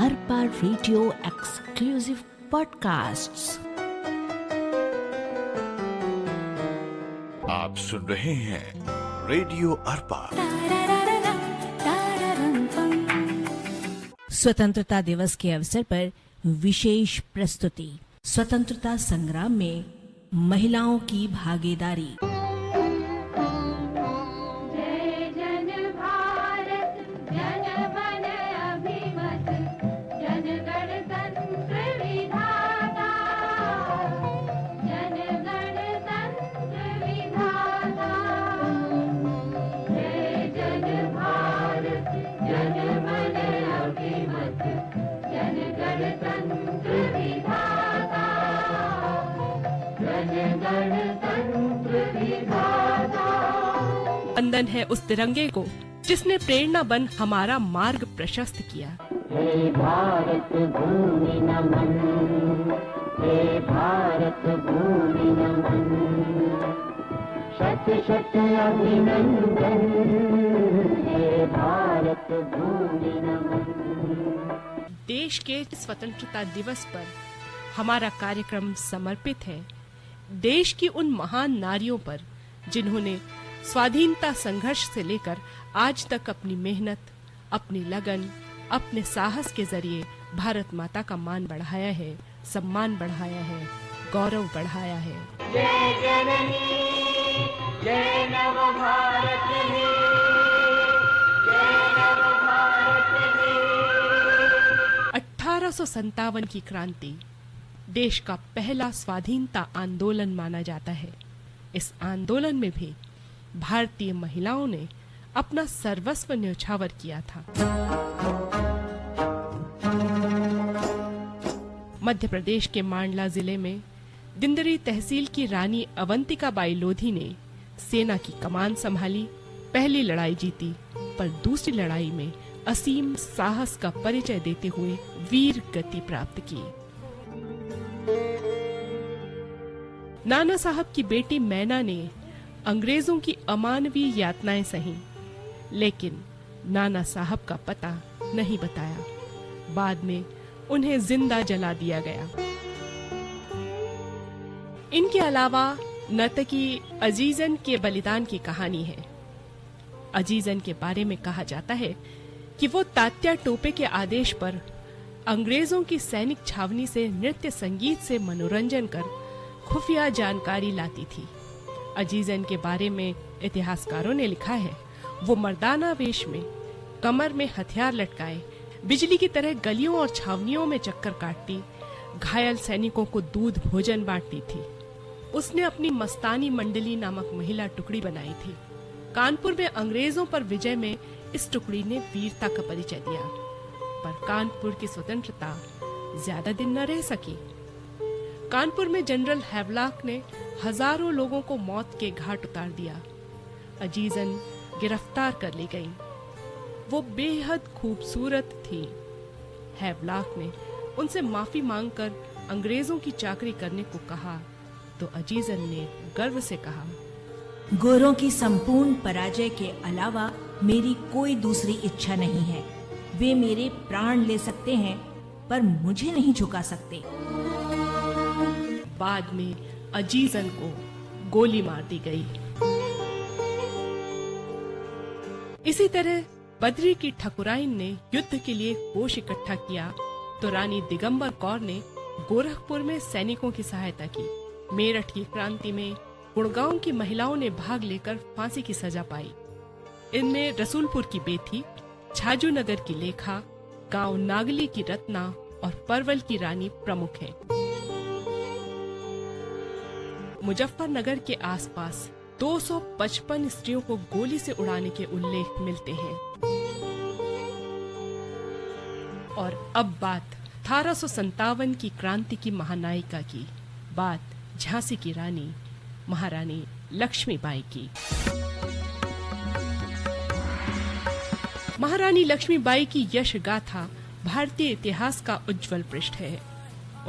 Arpa radio exclusive podcasts. आप सुन रहे हैं रेडियो अरपा। स्वतंत्रता दिवस के अवसर पर विशेष प्रस्तुति। स्वतंत्रता संग्राम में महिलाओं की भागीदारी। वंदन है उस तिरंगे को जिसने प्रेरणा बन हमारा मार्ग प्रशस्त किया। हे भारत भूमि नमन, हे भारत भूमि नमन, शत शत अभिनंदन, हे भारत भूमि नमन। देश के स्वतंत्रता दिवस पर हमारा कार्यक्रम समर्पित है देश की उन महान नारियों पर जिन्होंने स्वाधीनता संघर्ष से लेकर आज तक अपनी मेहनत, अपनी लगन, अपने साहस के जरिए भारत माता का मान बढ़ाया है, सम्मान बढ़ाया है, गौरव बढ़ाया है। जय जननी, जय नव भारत हे, जय नव भारत हे। 1857 की क्रांति देश का पहला स्वाधीनता आंदोलन माना जाता है। इस आंदोलन में भी भारतीय महिलाओं ने अपना सर्वस्व न्यौछावर किया था। मध्य प्रदेश के मांडला जिले में दिंदरी तहसील की रानी अवंतिका बाई लोधी ने सेना की कमान संभाली, पहली लड़ाई जीती, पर दूसरी लड़ाई में असीम साहस का परिचय देते हुए वीर गति प्राप्त की। नाना साहब की बेटी मैना ने अंग्रेजों की अमानवीय यातनाएं सही, लेकिन नाना साहब का पता नहीं बताया। बाद में उन्हें जिंदा जला दिया गया। इनके अलावा नर्तकी अजीजन के बलिदान की कहानी है। अजीजन के बारे में कहा जाता है कि वो तात्या टोपे के आदेश पर अंग्रेजों की सैनिक छावनी से नृत्य संगीत से मनोरंजन कर खुफिया जानकारी लाती थी। अजीजन के बारे में इतिहासकारों ने लिखा है, वो मर्दाना वेश में, कमर में हथियार लटकाए, बिजली की तरह गलियों और छावनियों में चक्कर काटती, घायल सैनिकों को दूध भोजन बांटती थी। उसने अपनी मस्तानी मंडली नामक महिला टुकड़ी बनाई थी। कानपुर में अंग्रेजों पर विजय में इस टुकड़ी ने वीरता का परिचय दिया, पर कानपुर की स्वतंत्रता ज्यादा दिन न रह सकी। कानपुर में जनरल हैवलॉक ने हजारों लोगों को मौत के घाट उतार दिया। अजीजन गिरफ्तार कर ली गई। वो बेहद खूबसूरत थी। हैवलॉक ने उनसे माफी मांगकर अंग्रेजों की चाकरी करने को कहा तो अजीजन ने गर्व से कहा, गोरों की संपूर्ण पराजय के अलावा मेरी कोई दूसरी इच्छा नहीं है। वे मेरे प्राण ले सकते हैं पर मुझे नहीं झुका सकते। बाद में अजीजन को गोली मार दी गई। इसी तरह बद्री की ठकुराइन ने युद्ध के लिए कोष इकट्ठा किया तो रानी दिगंबर कौर ने गोरखपुर में सैनिकों की सहायता की। मेरठ की क्रांति में गुड़गांव की महिलाओं ने भाग लेकर फांसी की सजा पाई। इनमें रसूलपुर की बेथी, छाजू नगर की लेखा, गांव नागली की रत्ना और परवल की रानी प्रमुख हैं। मुजफ्फरनगर के आसपास 255 स्त्रियों को गोली से उड़ाने के उल्लेख मिलते हैं। और अब बात 1857 की क्रांति की महानायिका की, बात झांसी की रानी महारानी लक्ष्मीबाई की। महारानी लक्ष्मीबाई की यश गाथा भारतीय इतिहास का उज्जवल पृष्ठ है।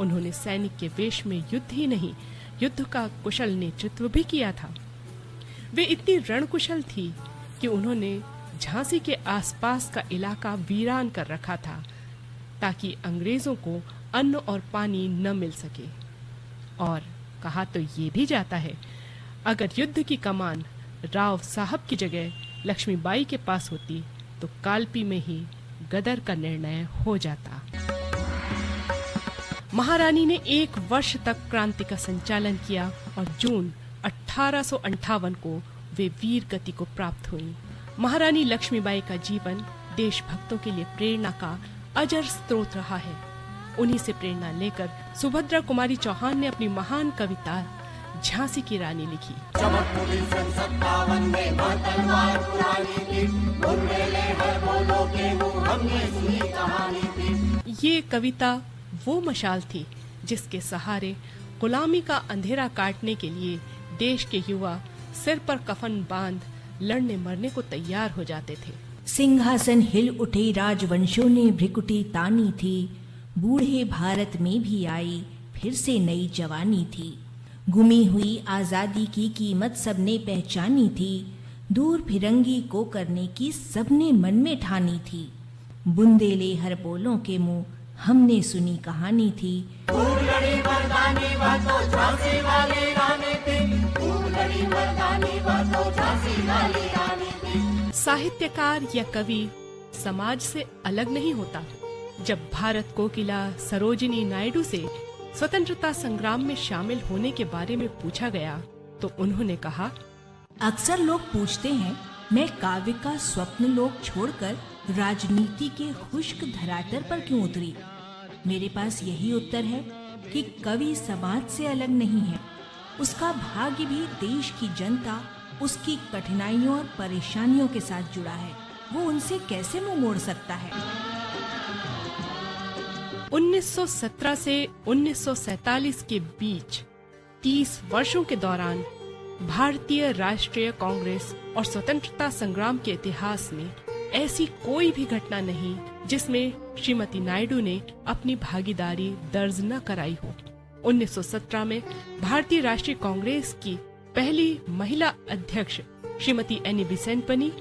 उन्होंने सैनिक के वेश में युद्ध ही नहीं, युद्ध का कुशल नेतृत्व भी किया था। वे इतनी रणकुशल थी कि उन्होंने झांसी के आसपास का इलाका वीरान कर रखा था। ताकि अंग्रेजों को अन्न और पानी न मिल सके। और कहा तो ये भी जाता है, अगर युद्ध की कमान राव साहब की जगह लक्ष्मीबाई के पास होती तो कालपी में ही गदर का निर्णय हो जाता। महारानी ने 1 वर्ष तक क्रांति का संचालन किया और जून 1858 को वे वीर गति को प्राप्त हुई। महारानी लक्ष्मीबाई का जीवन देशभक्तों के लिए प्रेरणा का अजर स्रोत रहा है। उन्हीं से प्रेरणा लेकर सुभद्रा कुमारी चौहान ने अपनी महान कविता झांसी की रानी लिखी। ये कविता वो मशाल थी जिसके सहारे गुलामी का अंधेरा काटने के लिए देश के युवा सिर पर कफन बांध लड़ने मरने को तैयार हो जाते थे। सिंहासन हिल उठे राजवंशों ने भ्रिकुटी तानी थी, बूढ़े भारत में भी आई फिर से नई जवानी थी। गुमी हुई आजादी की कीमत सबने पहचानी थी, दूर फिरंगी को करने की सबने मन में ठानी थी। बुंदेले हर बोलों के मुंह हमने सुनी कहानी थी। साहित्यकार या कवि समाज से अलग नहीं होता। जब भारत कोकिला सरोजिनी नायडू से स्वतंत्रता संग्राम में शामिल होने के बारे में पूछा गया तो उन्होंने कहा, अक्सर लोग पूछते हैं मैं काव्य का स्वप्न लोक छोड़कर राजनीति के खुश्क धरातल पर क्यों उतरी। मेरे पास यही उत्तर है कि कवि समाज से अलग नहीं है। उसका भाग्य भी देश की जनता उसकी कठिनाइयों और परेशानियों के साथ जुड़ा है। वो उनसे कैसे मुंह मोड़ सकता है। 1917 से 1947 के बीच 30 वर्षों के दौरान भारतीय राष्ट्रीय कांग्रेस और स्वतंत्रता संग्राम के इतिहास में ऐसी कोई भी घटना नहीं जिसमें श्रीमती नायडू ने अपनी भागीदारी दर्ज न कराई हो। 1917 में भारतीय राष्ट्रीय कांग्रेस की पहली महिला अध्यक्ष श्रीमती एनी बेसेंट बनी,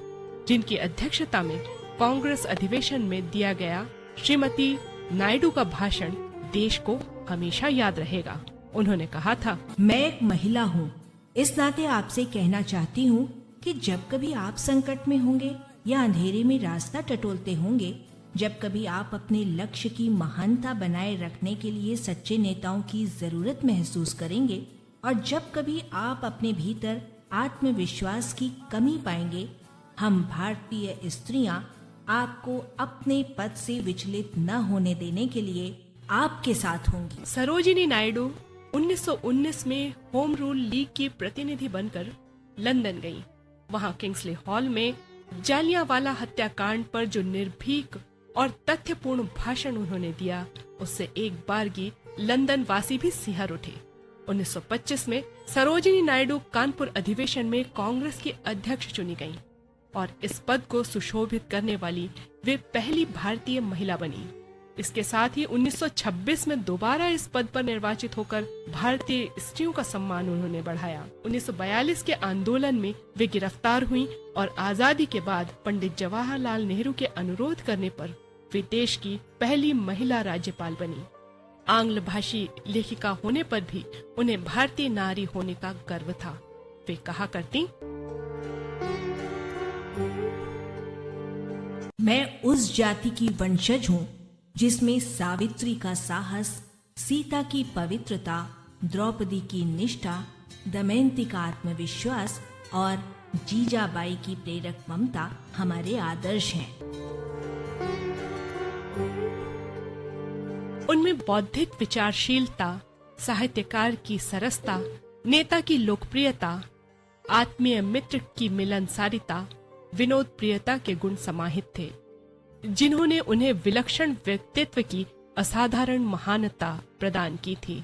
जिनकी अध्यक्षता में कांग्रेस अधिवेशन में दिया गया श्रीमती नायडू का भाषण देश को हमेशा याद रहेगा। उन्होंने कहा था, मैं एक महिला हूँ, इस नाते आपसे कहना चाहती हूँ कि जब कभी आप संकट में होंगे या अंधेरे में रास्ता टटोलते होंगे, जब कभी आप अपने लक्ष्य की महानता बनाए रखने के लिए सच्चे नेताओं की जरूरत महसूस करेंगे और जब कभी आप अपने भीतर आत्मविश्वास की कमी पाएंगे, हम भारतीय स्त्रियां आपको अपने पद से विचलित न होने देने के लिए आपके साथ होंगी। सरोजिनी नायडू 1919 में होम रूल लीग की प्रतिनिधि बनकर लंदन गईं। वहां किंग्सले हॉल में जालियांवाला हत्याकांड पर जो निर्भीक और तथ्यपूर्ण भाषण उन्होंने दिया, उससे एक बारगी लंदन वासी भी सिहर उठे। 1925 में सरोजिनी नायडू कानपुर अधिवेशन में कांग्रेस की अध्यक्ष चुनी गईं और इस पद को सुशोभित करने वाली वे पहली भारतीय महिला बनी। इसके साथ ही 1926 में दोबारा इस पद पर निर्वाचित होकर भारतीय स्त्रियों का सम्मान उन्होंने बढ़ाया। 1942 के आंदोलन में वे गिरफ्तार हुईं और आजादी के बाद पंडित जवाहरलाल नेहरू के अनुरोध करने पर वे देश की पहली महिला राज्यपाल बनी। आंग्ल भाषी लेखिका होने पर भी उन्हें भारतीय नारी होने का गर्व था। वे कहा करती, मैं उस जाति की वंशज हूँ जिसमें सावित्री का साहस, सीता की पवित्रता, द्रौपदी की निष्ठा, दमयंती का आत्मविश्वास और जीजाबाई की प्रेरक ममता हमारे आदर्श हैं। उनमें बौद्धिक विचारशीलता, साहित्यकार की सरसता, नेता की लोकप्रियता, आत्मीय मित्र की मिलनसारिता, विनोद प्रियता के गुण समाहित थे, जिन्होंने उन्हें विलक्षण व्यक्तित्व की असाधारण महानता प्रदान की थी।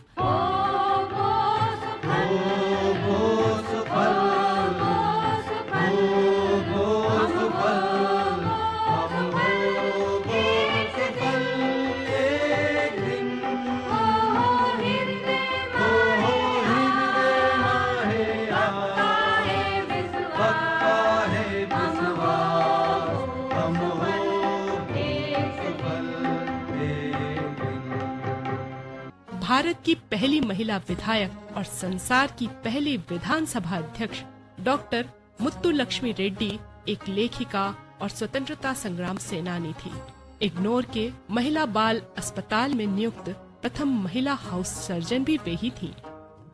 भारत की पहली महिला विधायक और संसार की पहली विधानसभा अध्यक्ष डॉक्टर मुत्तुलक्ष्मी रेड्डी एक लेखिका और स्वतंत्रता संग्राम सेनानी थी। इग्नोर के महिला बाल अस्पताल में नियुक्त प्रथम महिला हाउस सर्जन भी वे ही थी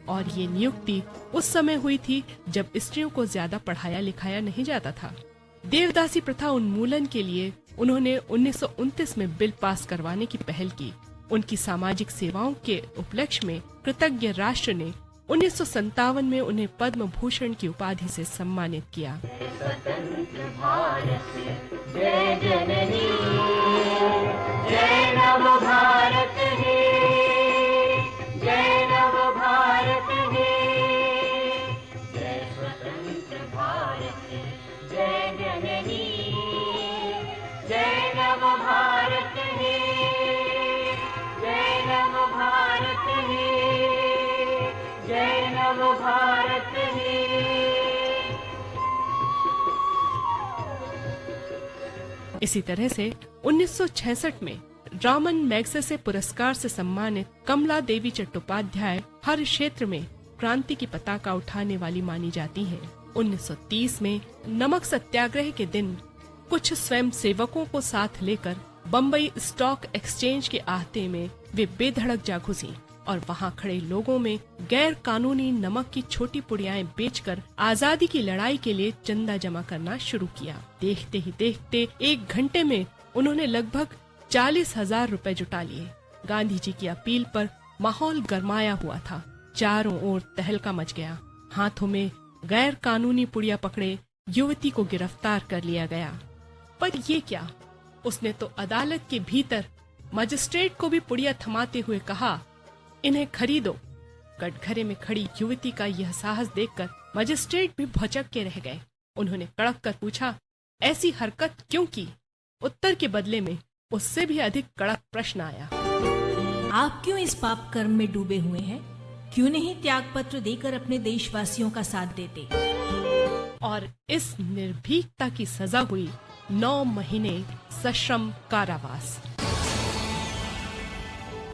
और ये नियुक्ति उस समय हुई थी जब स्त्रियों को ज्यादा पढ़ाया लिखाया नहीं जाता था। देवदासी प्रथा उन्मूलन के लिए उन्होंने 1929 में बिल पास करवाने की पहल की। उनकी सामाजिक सेवाओं के उपलक्ष्य में कृतज्ञ राष्ट्र ने 1957 में उन्हें पद्म भूषण की उपाधि से सम्मानित किया। स्वतंत्र भारत जय जननी जय नव भारत हे जय नव भारत हे जय स्वतंत्र भारत जय जननी जय नव भारत हे जय नव भारत हे जय नव भारत हे। इसी तरह से 1966 में रामन मैग्सेसे पुरस्कार से सम्मानित कमला देवी चट्टोपाध्याय हर क्षेत्र में क्रांति की पताका उठाने वाली मानी जाती हैं। 1930 में नमक सत्याग्रह के दिन कुछ स्वयं सेवकों को साथ लेकर बम्बई स्टॉक एक्सचेंज के आहते में वे बेधड़क जा घुसी और वहां खड़े लोगों में गैर कानूनी नमक की छोटी पुड़ियाएं बेचकर आजादी की लड़ाई के लिए चंदा जमा करना शुरू किया। देखते ही देखते 1 घंटे में उन्होंने लगभग 40,000 रुपए जुटा लिए। गांधी जी की अपील पर माहौल गरमाया हुआ था। चारों ओर तहलका मच गया। हाथों में गैर कानूनी पुड़िया पकड़े युवती को गिरफ्तार कर लिया गया। पर ये क्या, उसने तो अदालत के भीतर मजिस्ट्रेट को भी पुड़िया थमाते हुए कहा, इन्हें खरीदो। कटघरे में खड़ी युवती का यह साहस देखकर मजिस्ट्रेट भी भौचक के रह गए। उन्होंने कड़क कर पूछा, ऐसी हरकत क्यों की? उत्तर के बदले में उससे भी अधिक कड़क प्रश्न आया, आप क्यों इस पाप कर्म में डूबे हुए हैं? क्यों नहीं त्याग पत्र देकर अपने देशवासियों का साथ देते? और इस निर्भीकता की सजा हुई 9 महीने सश्रम कारावास।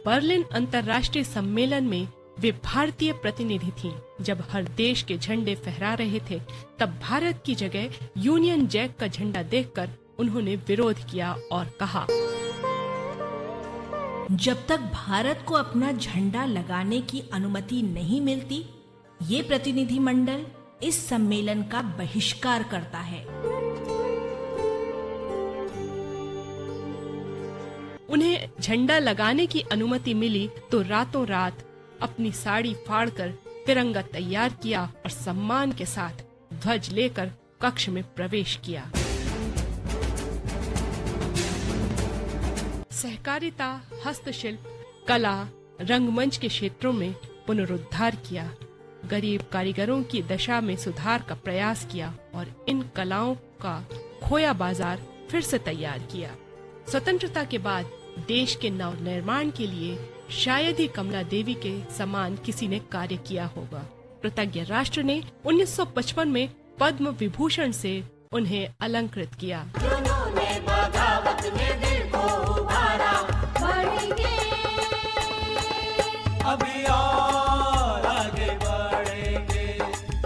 बर्लिन अंतर्राष्ट्रीय सम्मेलन में वे भारतीय प्रतिनिधि थीं। जब हर देश के झंडे फहरा रहे थे, तब भारत की जगह यूनियन जैक का झंडा देखकर उन्होंने विरोध किया और कहा, जब तक भारत को अपना झंडा लगाने की अनुमति नहीं मिलती, ये प्रतिनिधि मंडल इस सम्मेलन का बहिष्कार करता है। उन्हें झंडा लगाने की अनुमति मिली तो रातों रात अपनी साड़ी फाड़कर तिरंगा तैयार किया और सम्मान के साथ ध्वज लेकर कक्ष में प्रवेश किया। सहकारिता, हस्तशिल्प, कला, रंगमंच के क्षेत्रों में पुनरुद्धार किया। गरीब कारीगरों की दशा में सुधार का प्रयास किया और इन कलाओं का खोया बाजार फिर से तैयार किया। स्वतंत्रता के बाद देश के नव निर्माण के लिए शायद ही कमला देवी के समान किसी ने कार्य किया होगा। कृतज्ञ राष्ट्र ने 1955 में पद्म विभूषण से उन्हें अलंकृत किया। जिन्होंने बगावत में दिल को उभारा, बढ़ेंगे अभी और आगे बढ़ेंगे,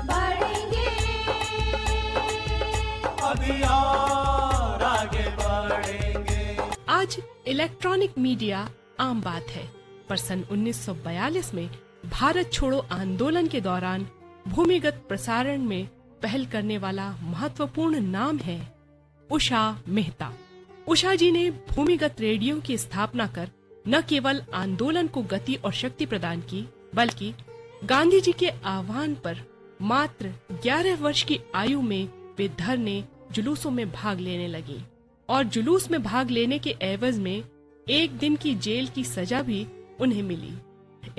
बढ़ेंगे अभी और आगे बढ़ेंगे। आज इलेक्ट्रॉनिक मीडिया आम बात है, पर सन 1942 में भारत छोड़ो आंदोलन के दौरान भूमिगत प्रसारण में पहल करने वाला महत्वपूर्ण नाम है उषा मेहता। उषा जी ने भूमिगत रेडियो की स्थापना कर न केवल आंदोलन को गति और शक्ति प्रदान की, बल्कि गांधी जी के आह्वान पर मात्र 11 वर्ष की आयु में वे धरने जुलूसों में भाग लेने लगी और जुलूस में भाग लेने के एवज में 1 दिन की जेल की सजा भी उन्हें मिली।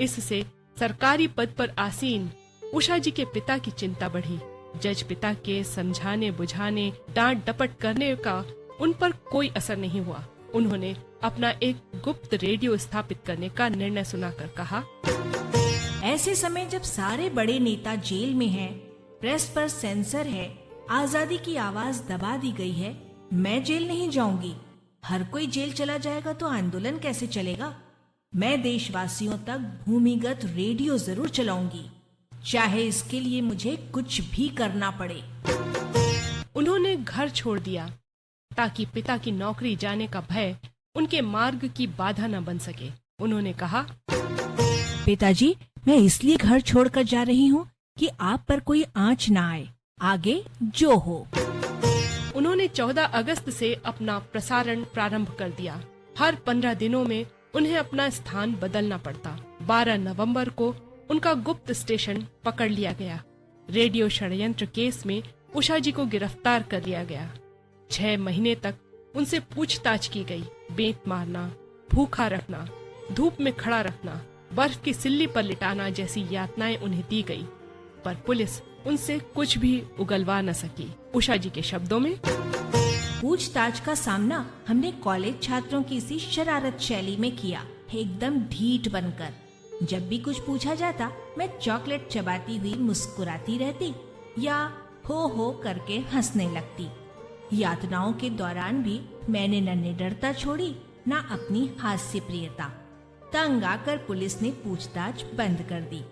इससे सरकारी पद पर आसीन उषा जी के पिता की चिंता बढ़ी। जज पिता के समझाने बुझाने, डांट डपट करने का उन पर कोई असर नहीं हुआ। उन्होंने अपना एक गुप्त रेडियो स्थापित करने का निर्णय सुनाकर कहा, ऐसे समय जब सारे बड़े नेता जेल में हैं, प्रेस पर सेंसर है, आजादी की आवाज दबा दी गई है, मैं जेल नहीं जाऊंगी। हर कोई जेल चला जाएगा तो आंदोलन कैसे चलेगा? मैं देशवासियों तक भूमिगत रेडियो जरूर चलाऊंगी, चाहे इसके लिए मुझे कुछ भी करना पड़े। उन्होंने घर छोड़ दिया ताकि पिता की नौकरी जाने का भय उनके मार्ग की बाधा न बन सके। उन्होंने कहा, पिताजी, मैं इसलिए घर छोड़कर जा रही हूँ कि आप पर कोई आंच ना आए, आगे जो हो। उन्होंने 14 अगस्त से अपना प्रसारण प्रारंभ कर दिया। हर 15 दिनों में उन्हें अपना स्थान बदलना पड़ता। 12 नवंबर को उनका गुप्त स्टेशन पकड़ लिया गया। रेडियो षड्यंत्र केस में उषा जी को गिरफ्तार कर लिया गया। 6 महीने तक उनसे पूछताछ की गई। बेंत मारना, भूखा रखना, धूप में खड़ा रखना, बर्फ की सिल्ली पर लिटाना जैसी यातनाएं उन्हें दी गई, पर पुलिस उनसे कुछ भी उगलवा न सकी। उषा जी के शब्दों में, पूछताछ का सामना हमने कॉलेज छात्रों की इसी शरारत शैली में किया, एकदम ढीठ बनकर। जब भी कुछ पूछा जाता, मैं चॉकलेट चबाती हुई मुस्कुराती रहती या हो करके हंसने लगती। यातनाओं के दौरान भी मैंने न निडरता छोड़ी, न अपनी हास्य प्रियता। तंग आकर पुलिस ने पूछताछ बंद कर दी।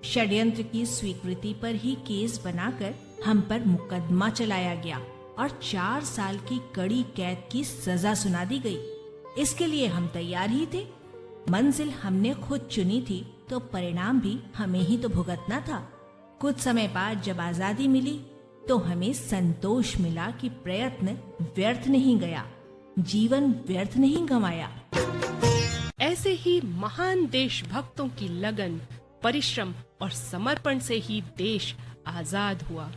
षड्यंत्र की स्वीकृति पर ही केस बनाकर हम पर मुकदमा चलाया गया और 4 साल की कड़ी कैद की सजा सुना दी गई। इसके लिए हम तैयार ही थे। मंजिल हमने खुद चुनी थी, तो परिणाम भी हमें ही तो भुगतना था। कुछ समय बाद जब आजादी मिली, तो हमें संतोष मिला कि प्रयत्न व्यर्थ नहीं गया, जीवन व्यर्थ नहीं गंवाया। ऐसे ही महान देशभक्तों की लगन, परिश्रम और समर्पण से ही देश आजाद हुआ।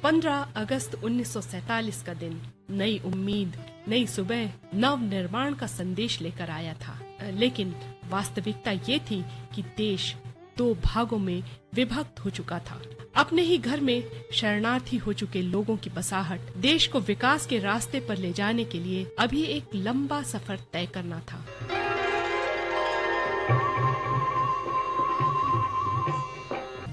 15 अगस्त 1947 का दिन नई उम्मीद, नई सुबह, नव निर्माण का संदेश लेकर आया था। लेकिन वास्तविकता ये थी कि देश 2 भागों में विभक्त हो चुका था। अपने ही घर में शरणार्थी हो चुके लोगों की बसाहट देश को विकास के रास्ते पर ले जाने के लिए अभी एक लंबा सफर तय करना था।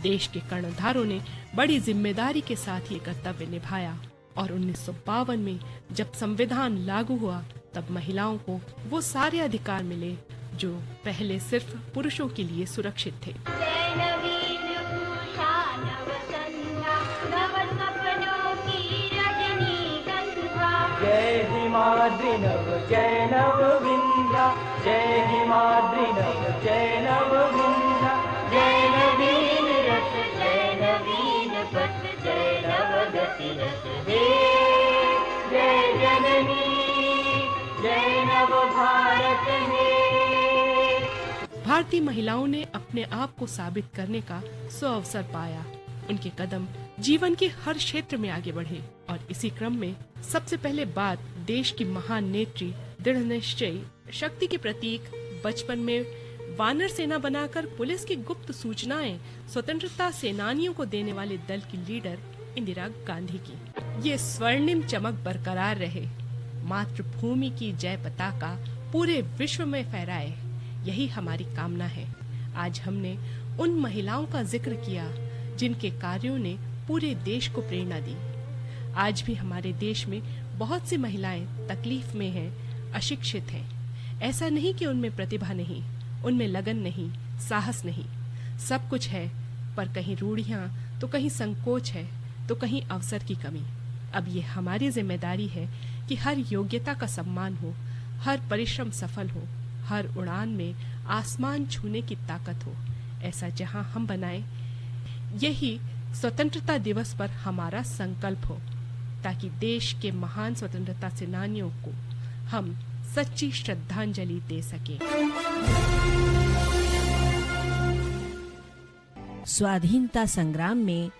देश के कर्णधारों ने बड़ी जिम्मेदारी के साथ ये कर्तव्य निभाया और 1952 में जब संविधान लागू हुआ, तब महिलाओं को वो सारे अधिकार मिले जो पहले सिर्फ पुरुषों के लिए सुरक्षित थे। जय नवीन उषा नव संध्या, नव सपनों की रजनीगंधा। जय हिमाद्रि नव जय नव विंध्या, जय हिमाद्रि नव जय नव विंध्या। जय नवीन रस, जय नवीन पथ, जय नवगति रस हे। जय जननी, जय नव भारत हे। भारतीय महिलाओं ने अपने आप को साबित करने का सुअवसर पाया। उनके कदम जीवन के हर क्षेत्र में आगे बढ़े और इसी क्रम में सबसे पहले बात देश की महान नेत्री, दृढ़ निश्चयी, शक्ति के प्रतीक, बचपन में वानर सेना बनाकर पुलिस की गुप्त सूचनाएं स्वतंत्रता सेनानियों को देने वाले दल की लीडर इंदिरा गांधी की। ये स्वर्णिम चमक बरकरार रहे। मातृभूमि की जय पताका पूरे विश्व में फहराए, यही हमारी कामना है। आज हमने उन महिलाओं का जिक्र किया जिनके कार्यों ने पूरे देश को प्रेरणा दी। आज भी हमारे देश में बहुत सी महिलाएं तकलीफ में हैं, अशिक्षित हैं। ऐसा नहीं कि उनमें प्रतिभा नहीं, उनमें लगन नहीं, साहस नहीं, सब कुछ है, पर कहीं रूढ़ियां तो कहीं संकोच है, तो कहीं अवसर की कमी। अब ये हमारी जिम्मेदारी है कि हर योग्यता का सम्मान हो, हर परिश्रम सफल हो, हर उड़ान में आसमान छूने की ताकत हो। ऐसा जहां हम बनाएं, यही स्वतंत्रता दिवस पर हमारा संकल्प हो, ताकि देश के महान स्वतंत्रता सेनानियों को हम सच्ची श्रद्धांजलि दे सके। स्वाधीनता संग्राम में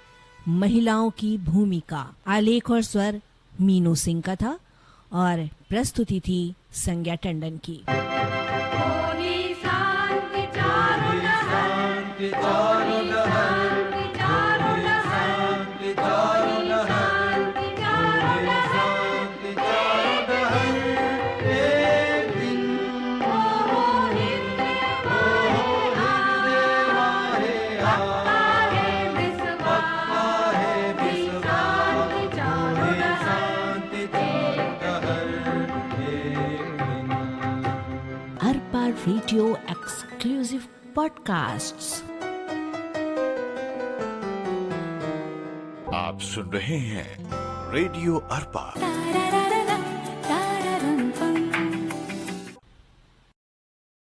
महिलाओं की भूमिका, आलेख और स्वर मीनू सिंह का था और प्रस्तुति थी संज्ञा टंडन की। होली शांति चारों लहर, शांति चारों लहर, शांति चारों लहर, शांति चारों लहर, शांति चारों लहर। शांति चारों लहर। एक दिन हो हिंद हमारे है विश्वास, है विश्वास, शांति चारों लहर। शांति चारों लहर। एक दिन अरपार रेडियो एक्सक्लूसिव पॉडकास्ट्स। आप सुन रहे हैं रेडियो अर्पा।